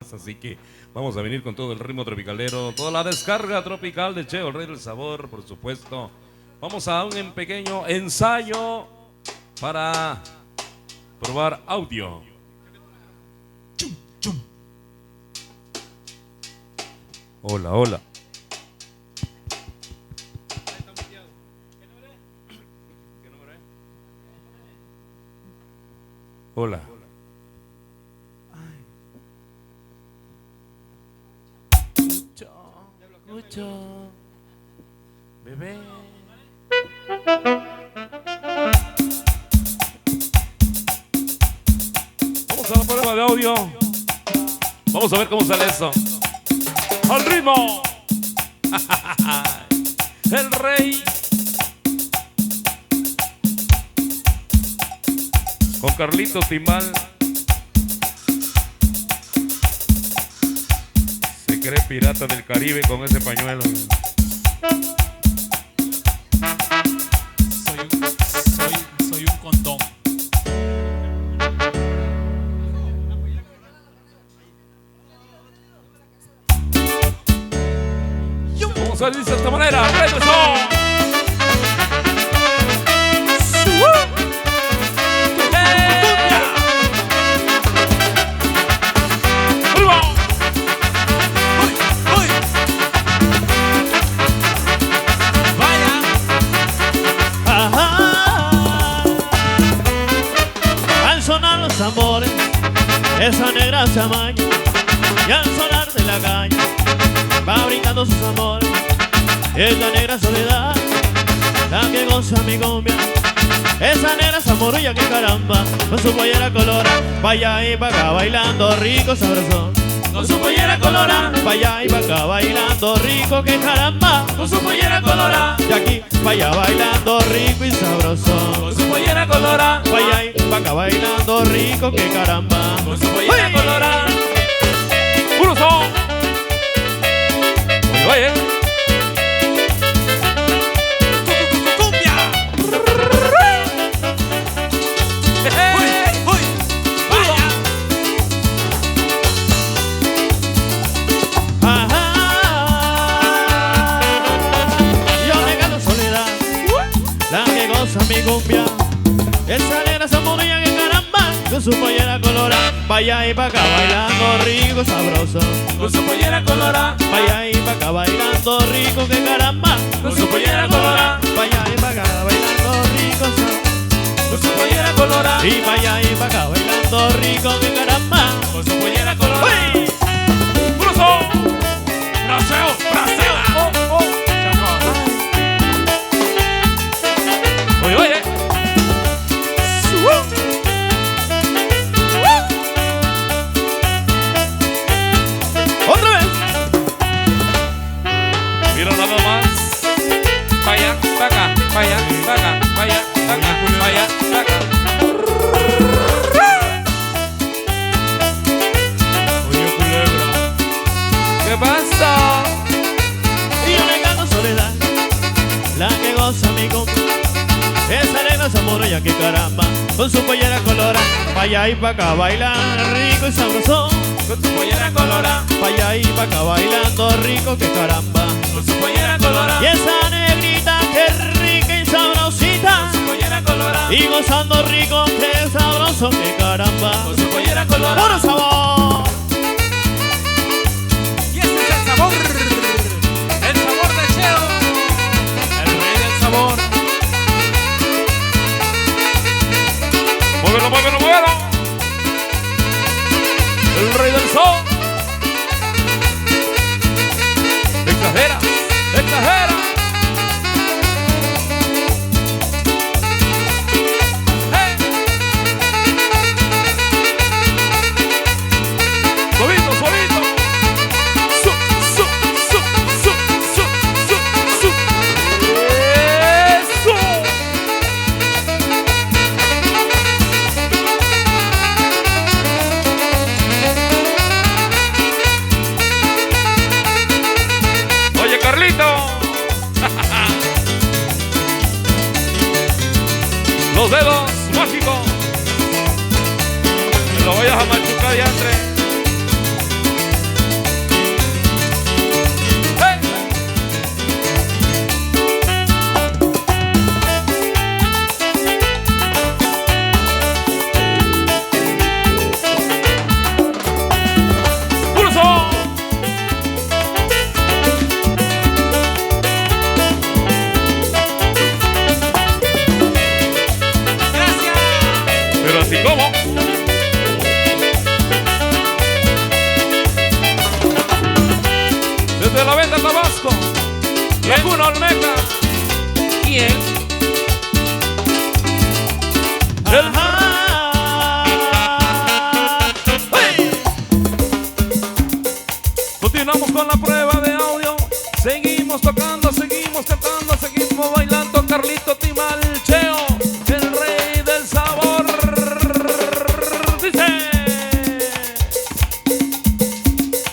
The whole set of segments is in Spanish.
Así que vamos a venir con todo el ritmo tropicalero, toda la descarga tropical de Cheo, el rey del sabor, por supuesto. Vamos a un pequeño ensayo para probar audio. Chum, chum. Hola, hola. Hola. Escucho, bebé. Vamos a la prueba de audio. Vamos a ver cómo sale eso. ¡Al ritmo! El rey. Con Carlitos Timbal. Se cree pirata del Caribe con ese pañuelo. Soy un condón. Vamos a ver, dice de esta manera. ¡Regresó! Amores, esa negra se amaña y al sonar de la caña va brincando sus amores. Esa negra soledad, la que goza mi cumbia. Esa negra zamorilla que caramba, con su pollera colora, vaya y va acá bailando rico sabrosón. Con su pollera colora, vaya y va acá bailando rico que caramba, con su pollera colora. Y aquí vaya bailando rico y sabroso. Con su pollera colora, vaya y va acá bailando rico que caramba, con su pollera colora. ¡Uno son! Oye, oye. ¡Cumbia! ¡Uy! ¡Uy! ¡Vaya! Yo negando soledad, la que goza mi cumbia. Esa negra zamorilla que caramba, con su pollera colora, vaya y pa' acá bailando rico sabroso. Con su pollera colora, vaya y pa' acá bailando rico que caramba, con su pollera colora, vaya y pa' acá bailando rico sabroso. con su pollera colora, y vaya y pa' acá bailando rico que caramba, con su pollera colora. ¡Uy! ¡Bruso! ¡Braseo! ¡Braseo! ¡Oh, oh! Oye, oye. ¡Otra vez! Mira nada más. Vaya, vaca, vaya, vaca, vaya, vaca, vaya, vaca. Oye, culebra. ¿Qué pasa? Y yo negando soledad, la que goza mi cumbia. Esa negra zamorilla que caramba, con su pollera colora, vaya y pa' acá bailar rico y sabroso. Con su pollera colora, Vaya y pa' acá bailando rico que caramba. con su pollera colora, Y esa negrita que rica y sabrosita, con su pollera colora, y gozando rico que sabroso que caramba. con su pollera colora. ¡Puro sabor! Y este es el sabor de Cheo, el rey del sabor. Muévelo, muévelo, muévelo. El rey del sol. Exagera, exagera. ¡Hey! Suavito, suavito. Su, su, su, su, su, su, su. ¡Eso! Oye, Carlito. Los dedos mágicos. Que lo vayas a machucar ya entre. La Cuna Olmeca. ¿Quién? Continuamos con la prueba de audio. Seguimos tocando, seguimos cantando, seguimos bailando. Carlito Timal, Cheo, el rey del sabor. Dice: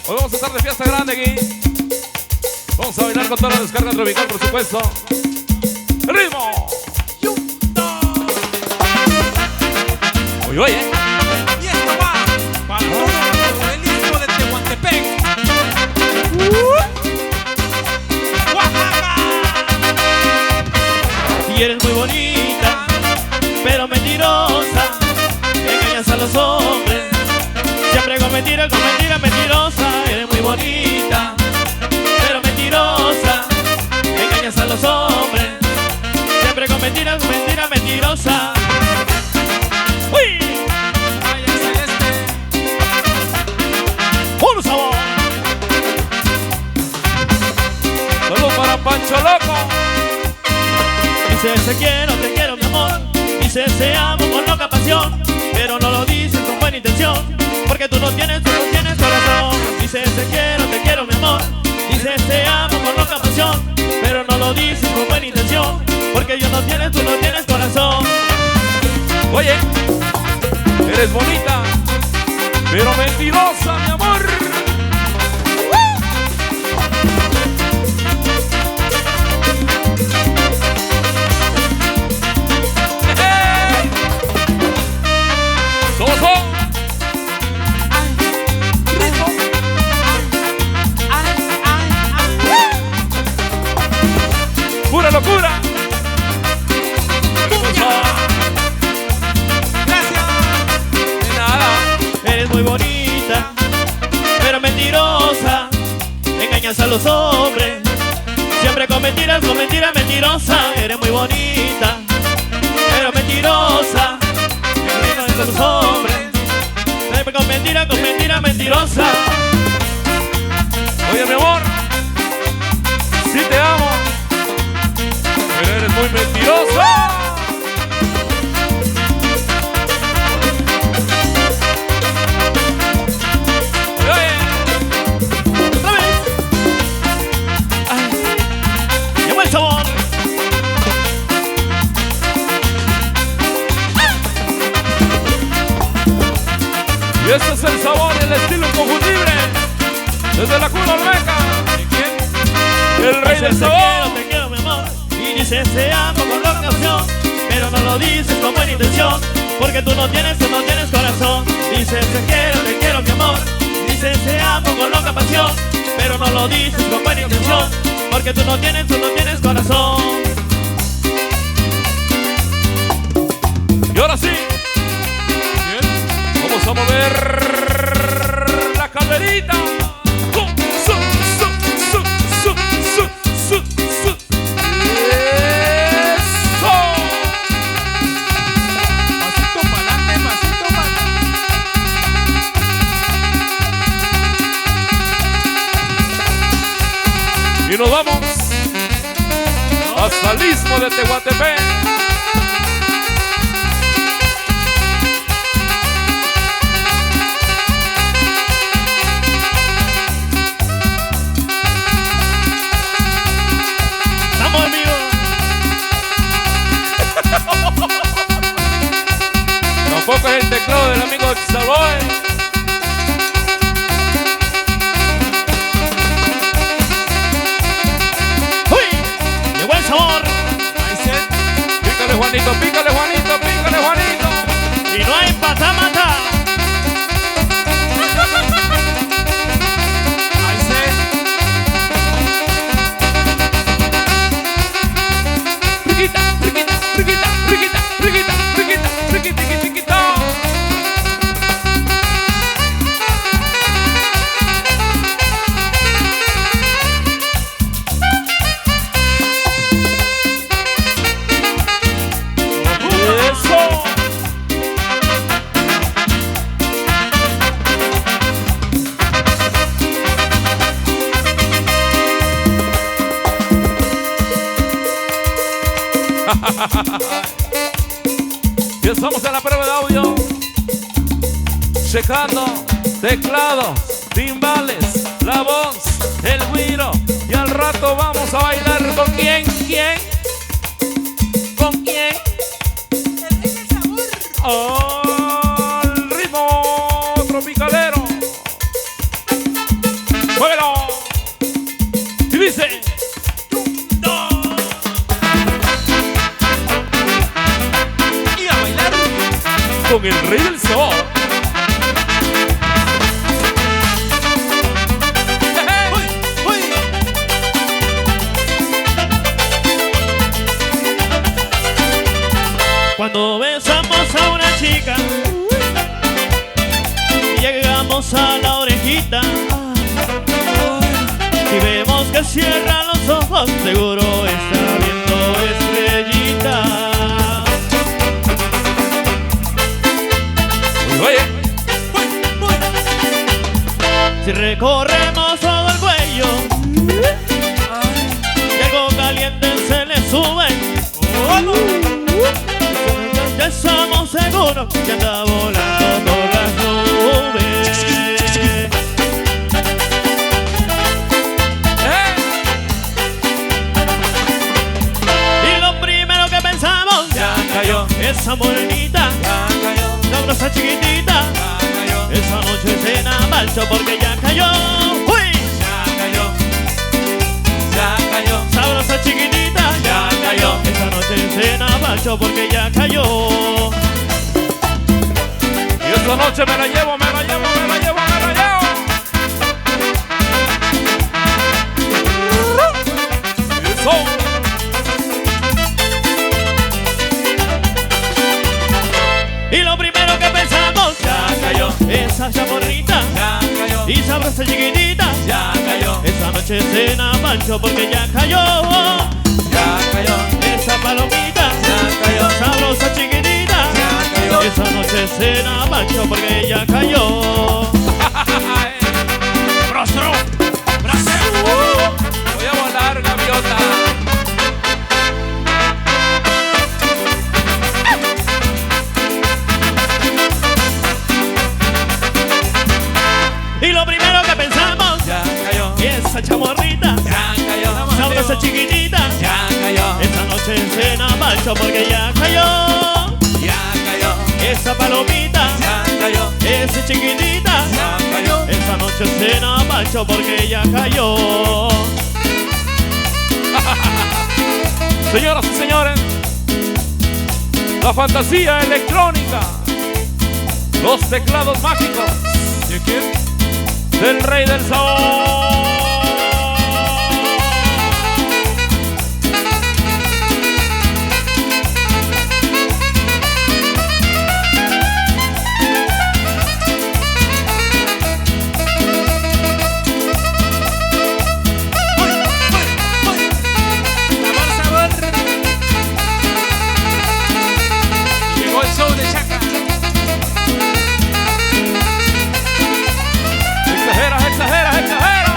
hoy vamos a estar de fiesta grande aquí. Vamos a bailar con toda la descarga tropical, por supuesto. ¡El ritmo! Oye, oye. Y esto va para todo el istmo de Tehuantepec. ¡Oaxaca! Y eres muy bonita, pero mentirosa. Engañas a los hombres. Siempre con mentira, mentirosa. Eres muy bonita, pero mentirosa. Engañas a los hombres. Siempre con mentira, mentirosa. ¡Uy! Vaya celeste. ¡Puro sabor! Saludos para Pancho Loco. Dices te quiero mi amor. Dices te amo con loca pasión, pero no lo dices con buena intención, porque tú no tienes corazón. Dices te quiero mi amor. Dices te amo con loca pasión, pero no lo dices con buena intención, porque tú no tienes corazón. Oye, eres bonita, pero mentirosa, mi amor. ¡Hey! ¡Soso! Rico. ¡Pura locura! Gracias. De nada. Eres muy bonita, pero mentirosa. Engañas a los hombres. Siempre con mentiras, mentirosa. Eres muy bonita, pero mentirosa. Engañas a los hombres. Siempre con mentira, mentirosa. Oye, mi amor, sí te amo, pero eres muy mentirosa. ¡Otra vez! ¡Ay! ¡Llegó el sabor! Y este es el sabor y el estilo inconfundible. Desde la Cuna Olmeca. ¿Y quién? El rey del Dices sabor. te quiero mi amor. Y dices te amo con loca pasión, pero no lo dices con buena intención, porque tú no tienes corazón. Dices te quiero mi amor. Dices te amo con loca pasión, pero no lo dices con buena intención, porque tú no tienes corazón. Y ahora sí, vamos a mover la calderita. ¡Eso! Pasito pa'lante, pasito pa'lante. Y nos vamos hasta el istmo de Tehuantepec. ¡Estamos en vivo! Tampoco es el teclado del amigo Xaloy. ¡Uy! ¡Llegó el sabor! Ahí se. Pica Y estamos en la prueba de audio, checando teclados, timbales, la voz, el güiro. Y al rato vamos a bailar con quién, ¿con quién? El rey del sabor. Oh, el ritmo tropicalero. ¡Muévelo! Y dice: Y a bailar. con el rey del sabor. Cuando besamos a una chica y llegamos a la orejita, y vemos que cierra los ojos, seguro está viendo estrellita. Oye, Si recorremos todo el cuello y algo caliente se le sube, ya estamos seguros que anda volando por las nubes. Y lo primero que pensamos, Ya cayó. esa morenita, Ya cayó. sabrosa chiquitita, Ya cayó. esa noche cena marcho porque ya cayó. ¡Uy! Ya cayó. Ya cayó. Sabrosa chiquitita, Ya cayó. esa noche cena marcho porque ya cayó. y esta noche me la llevo, me la llevo, me la llevo, me la llevo. Eso. Y lo primero que pensamos, Ya cayó. esa chamorrita Ya cayó. y sabrosa chiquitita, Ya cayó. esa noche cena mancho porque ya cayó. Ya cayó. Esa palomita, Ya cayó. sabrosa chiquitita, Ya cayó. esa noche cena mancho porque ya cayó. Brostro. Voy a volar, gaviota. Y lo primero que pensamos, Ya cayó. esa chamorrita, Ya cayó. sabrosa chiquitita, Ya cayó. esa noche cena mancho porque ya cayó. Ya cayó. Esa palomita, Ya cayó. esa chiquitita, Ya cayó. esa noche cena macho porque ya cayó. Señoras y señores, la fantasía electrónica, los teclados mágicos ¿De quién? del rey del sabor. Sabor, sabor. Llegó el show de Chaca. Exageras, exageras, exageras.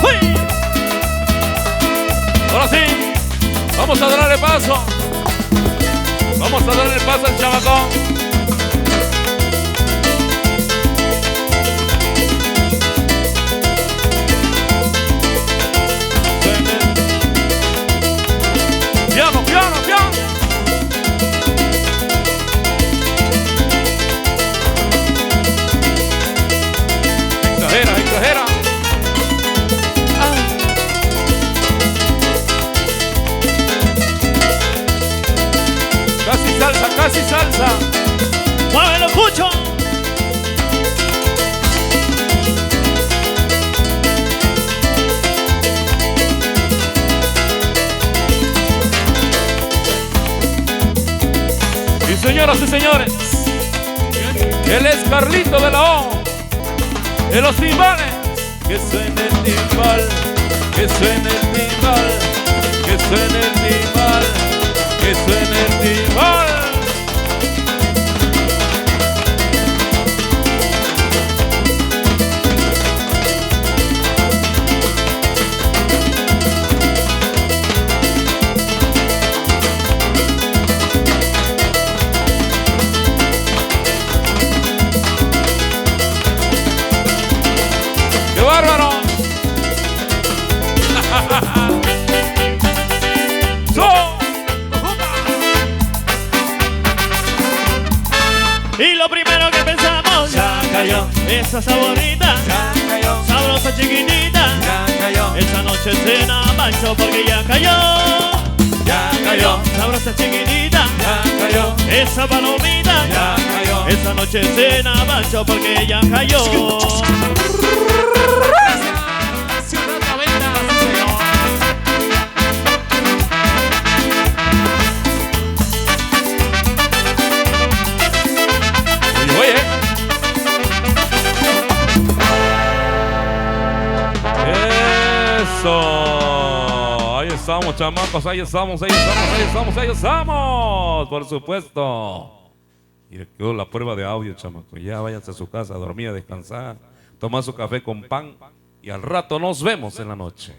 ¡Uy! Ahora sí, vamos a darle paso. Vamos a darle paso al chabacón. Piano, piano, piano. Exagera, exagera. Casi salsa, casi salsa. ¡Muévelo, Cucho! Y señoras y señores, él es Carlito de la O, de los timbales. Que suene el timbal, que suene el timbal, que suene el timbal, que suene el timbal. cayó, esa saborita, ya cayó, sabrosa chiquitita. ya cayó, Esa noche cena Pancho porque ya cayó. ya cayó, Sabrosa chiquitita, ya cayó, esa palomita. ya cayó. Esa noche cena Pancho porque ya cayó. Gracias, Ciudad 90, sí señor. Oye, eso. Ahí estamos, chamacos. Ahí estamos, ahí estamos, ahí estamos, ahí estamos. Por supuesto. Y le quedó la prueba de audio, chamaco. Ya váyanse a su casa a dormir, a descansar. Tomar su café con pan. Y al rato nos vemos en la noche.